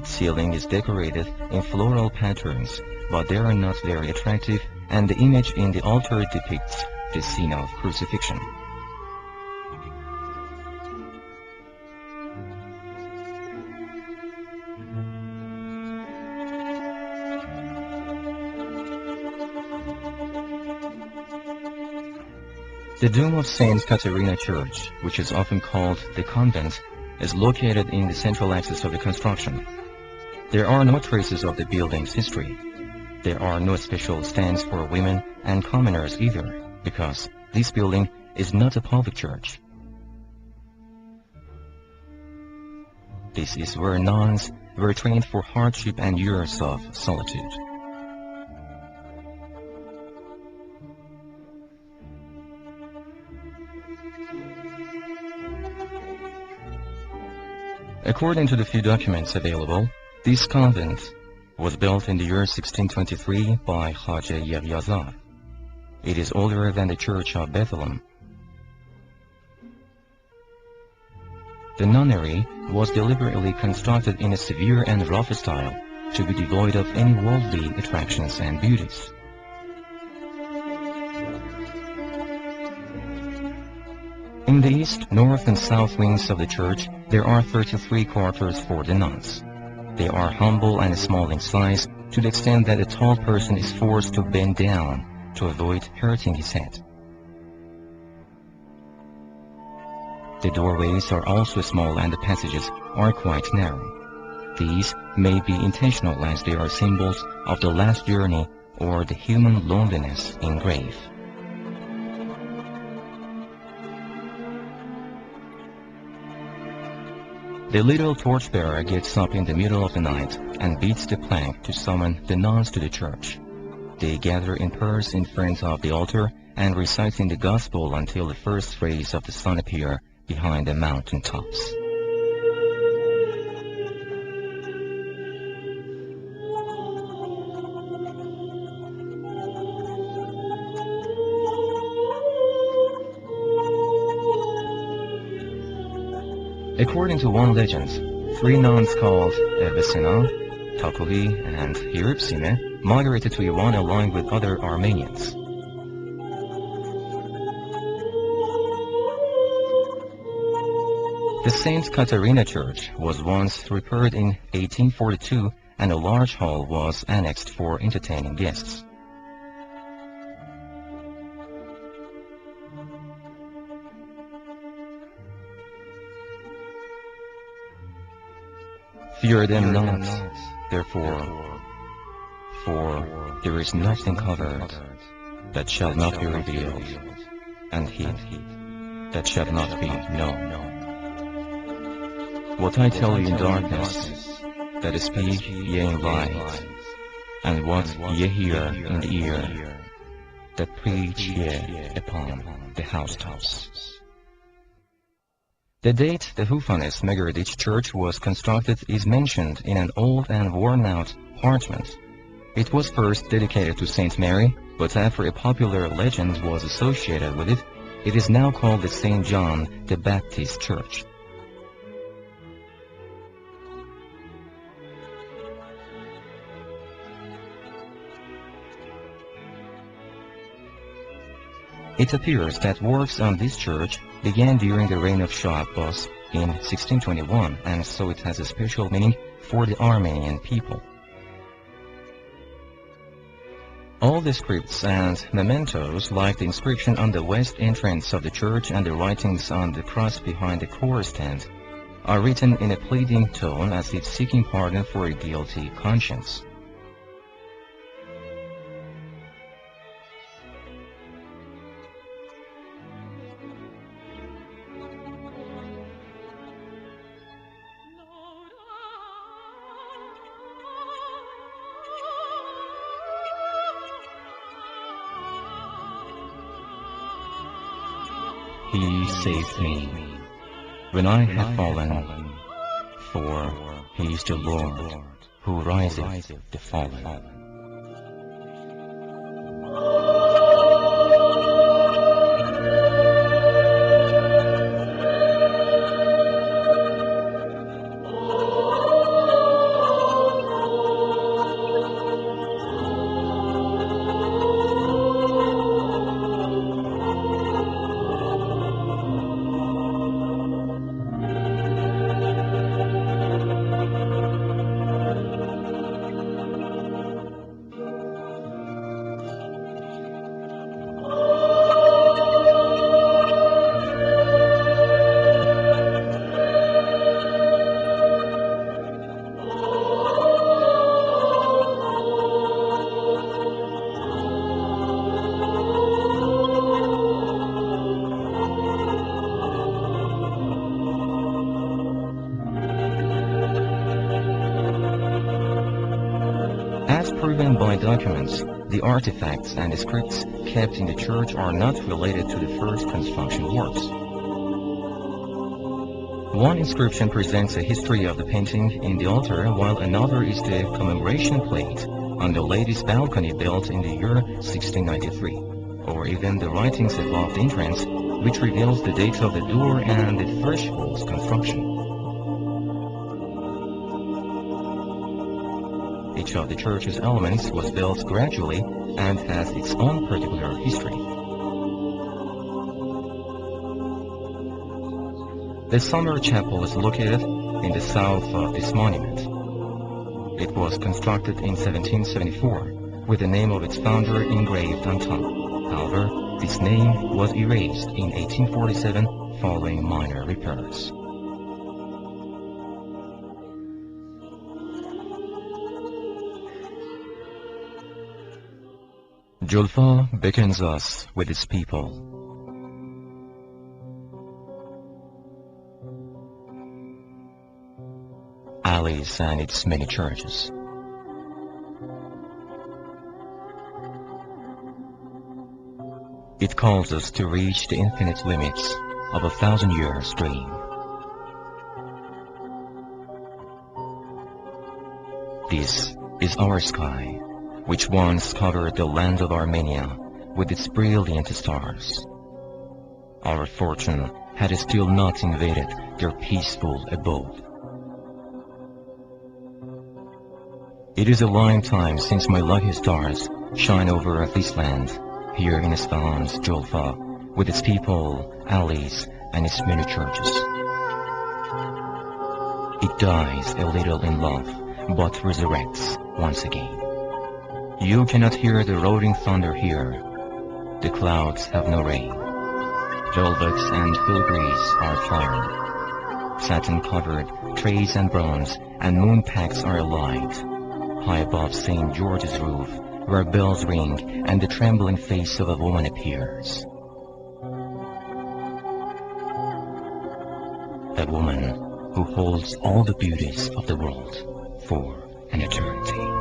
Its ceiling is decorated in floral patterns, but they are not very attractive, and the image in the altar depicts the scene of crucifixion. The dome of St. Caterina Church, which is often called the convent, is located in the central axis of the construction. There are no traces of the building's history. There are no special stands for women and commoners either, because this building is not a public church. This is where nuns were trained for hardship and years of solitude. According to the few documents available, this convent was built in the year 1623 by Hacı Yevyazar. It is older than the Church of Bethlehem. The nunnery was deliberately constructed in a severe and rough style to be devoid of any worldly attractions and beauties. In the east, north, and south wings of the church, there are 33 quarters for the nuns. They are humble and small in size, to the extent that a tall person is forced to bend down to avoid hurting his head. The doorways are also small and the passages are quite narrow. These may be intentional as they are symbols of the last journey or the human loneliness in grave. The little torchbearer gets up in the middle of the night and beats the plank to summon the nuns to the church. They gather in pairs in front of the altar and reciting the gospel until the first rays of the sun appear behind the mountain tops. According to one legend, 3 nuns called Evesina, Takuli, and Hiripsime migrated to Iran along with other Armenians. The St. Caterina Church was once repaired in 1842, and a large hall was annexed for entertaining guests. Fear them not, therefore, for there is nothing covered that shall not be revealed, and hid that shall not be known. What I tell you in darkness, that speak ye in light, and what ye hear in the ear, that preach ye upon the housetops. The date the Hufanes Megaridich Church was constructed is mentioned in an old and worn-out parchment. It was first dedicated to Saint Mary, but after a popular legend was associated with it, it is now called the Saint John the Baptist Church. It appears that works on this church began during the reign of Shah Abbas in 1621, and so it has a special meaning for the Armenian people. All the scripts and mementos, like the inscription on the west entrance of the church and the writings on the cross behind the choir stand, are written in a pleading tone as if seeking pardon for a guilty conscience. He saved me when I have fallen, for He is the Lord who riseth the fallen. proven by documents, the artifacts and the scripts kept in the church are not related to the first construction works. One inscription presents a history of the painting in the altar, while another is the commemoration plate on the ladies' balcony built in the year 1693, or even the writings above the entrance, which reveals the date of the door and the threshold's construction. Each of the church's elements was built gradually and has its own particular history. The summer chapel is located in the south of this monument. It was constructed in 1774 with the name of its founder engraved on top. However, this name was erased in 1847 following minor repairs. Julfa beckons us with its people. Alleys and its many churches. It calls us to reach the infinite limits of 1,000 years' dream. This is our sky, which once covered the land of Armenia with its brilliant stars. Our fortune had still not invaded their peaceful abode. It is a long time since my lucky stars shine over this land, here in Isfahan's Julfa, with its people, alleys, and its many churches. It dies a little in love, but resurrects once again. You cannot hear the rolling thunder here. The clouds have no rain. Velvets and filigrees are flying. Satin-covered trays and bronze and moon packs are alight. High above St. George's roof, where bells ring and the trembling face of a woman appears. A woman who holds all the beauties of the world for an eternity.